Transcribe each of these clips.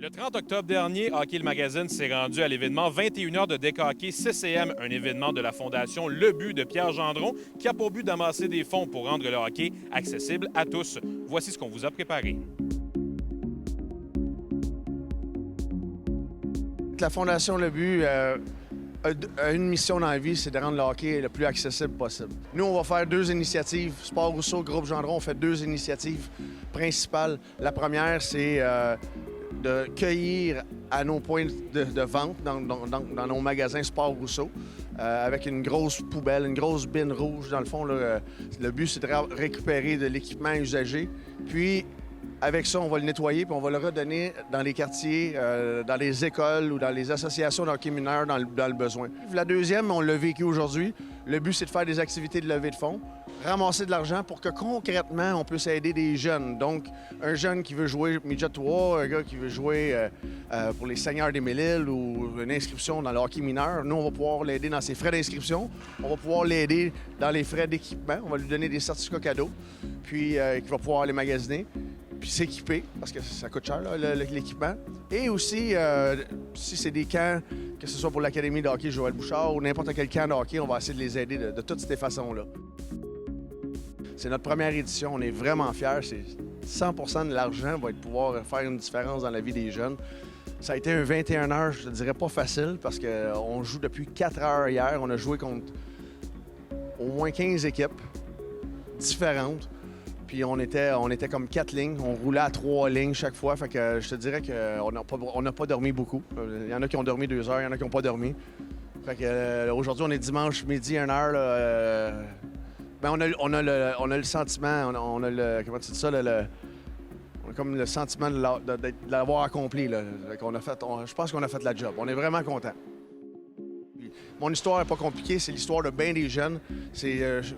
Le 30 octobre dernier, Hockey le Magazine s'est rendu à l'événement 21 heures de deck hockey CCM, un événement de la Fondation Le But de Pierre Gendron qui a pour but d'amasser des fonds pour rendre le hockey accessible à tous. Voici ce qu'on vous a préparé. La Fondation Le But a une mission dans la vie, c'est de rendre le hockey le plus accessible possible. Nous, on va faire deux initiatives. Sport Rousseau, Groupe Gendron, on fait deux initiatives principales. La première, c'est de cueillir à nos points de vente dans nos magasins Sport Rousseau avec une grosse poubelle, une grosse bine rouge. Dans le fond, là, le but, c'est de récupérer de l'équipement usagé. Puis, avec ça, on va le nettoyer puis on va le redonner dans les quartiers, dans les écoles ou dans les associations d'hockey mineur dans le besoin. La deuxième, on l'a vécu aujourd'hui. Le but, c'est de faire des activités de levée de fonds, ramasser de l'argent pour que concrètement, on puisse aider des jeunes. Donc, un jeune qui veut jouer Midget 3, un gars qui veut jouer pour les Seigneurs des Mille-Îles ou une inscription dans le hockey mineur, nous, on va pouvoir l'aider dans ses frais d'inscription. On va pouvoir l'aider dans les frais d'équipement. On va lui donner des certificats cadeaux, puis qu'il va pouvoir les magasiner puis s'équiper, parce que ça coûte cher, l'équipement. Et aussi, si c'est des camps, que ce soit pour l'Académie de hockey Joël Bouchard ou n'importe quel camp de hockey, on va essayer de les aider de toutes ces façons-là. C'est notre première édition, on est vraiment fiers. 100 % de l'argent va pouvoir faire une différence dans la vie des jeunes. Ça a été un 21 heures, je ne dirais pas facile, parce qu'on joue depuis 4 heures hier. On a joué contre au moins 15 équipes différentes. Puis on était comme 4 lignes. On roulait à 3 lignes chaque fois. Fait que je te dirais qu'on n'a pas dormi beaucoup. Il y en a qui ont dormi 2 heures, il y en a qui n'ont pas dormi. Fait que aujourd'hui, on est dimanche midi, 1 heure. On a le sentiment, on a le. Comment tu dis ça? On a comme le sentiment de l'avoir accompli. Là. Je pense qu'on a fait la job. On est vraiment contents. Mon histoire n'est pas compliquée, c'est l'histoire de bien des jeunes.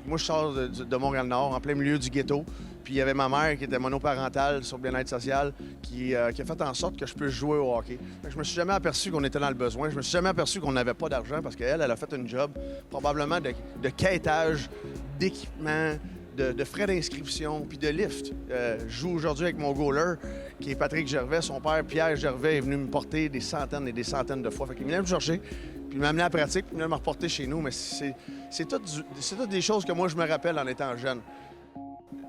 Moi, je sors de Montréal-Nord, en plein milieu du ghetto. Puis il y avait ma mère qui était monoparentale sur bien-être social qui a fait en sorte que je puisse jouer au hockey. Je me suis jamais aperçu qu'on était dans le besoin. Je me suis jamais aperçu qu'on n'avait pas d'argent parce qu'elle, elle a fait un job probablement de quêtage, d'équipement, de frais d'inscription, puis de lift. Je joue aujourd'hui avec mon goaler, qui est Patrick Gervais. Son père, Pierre Gervais, est venu me porter des centaines et des centaines de fois. Fait qu'il venait me chercher, puis il m'a amené à la pratique, puis il venait me reporter chez nous. Mais c'est toutes des choses que moi, je me rappelle en étant jeune.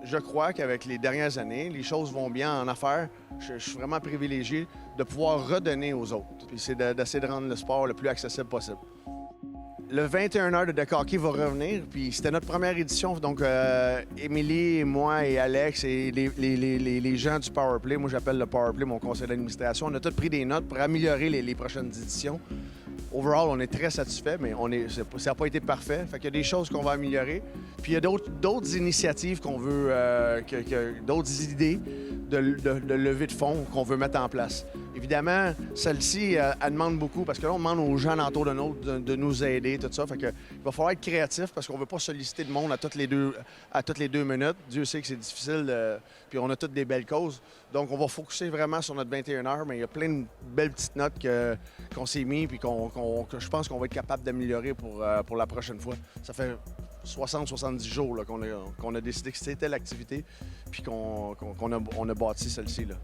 Je crois qu'avec les dernières années, les choses vont bien en affaires. Je suis vraiment privilégié de pouvoir redonner aux autres. Puis c'est d'essayer de rendre le sport le plus accessible possible. Le 21 heures de deck hockey va revenir, puis c'était notre première édition. Donc, Émilie, moi et Alex et les gens du Powerplay, moi j'appelle le Powerplay mon conseil d'administration, on a tous pris des notes pour améliorer les prochaines éditions. Overall, on est très satisfait, mais ça n'a pas été parfait. Fait qu'il y a des choses qu'on va améliorer. Puis il y a d'autres initiatives qu'on veut, d'autres idées de levée de fonds qu'on veut mettre en place. Évidemment, celle-ci, elle demande beaucoup parce que là, on demande aux gens autour de nous de nous aider, tout ça. Fait que, il va falloir être créatif parce qu'on ne veut pas solliciter de monde à toutes les 2 minutes. Dieu sait que c'est difficile, puis on a toutes des belles causes. Donc, on va focuser vraiment sur notre 21 heures, mais il y a plein de belles petites notes qu'on s'est mis puis que je pense qu'on va être capable d'améliorer pour la prochaine fois. Ça fait 60-70 jours là, qu'on a décidé que c'était l'activité puis qu'on a bâti celle-ci. Là.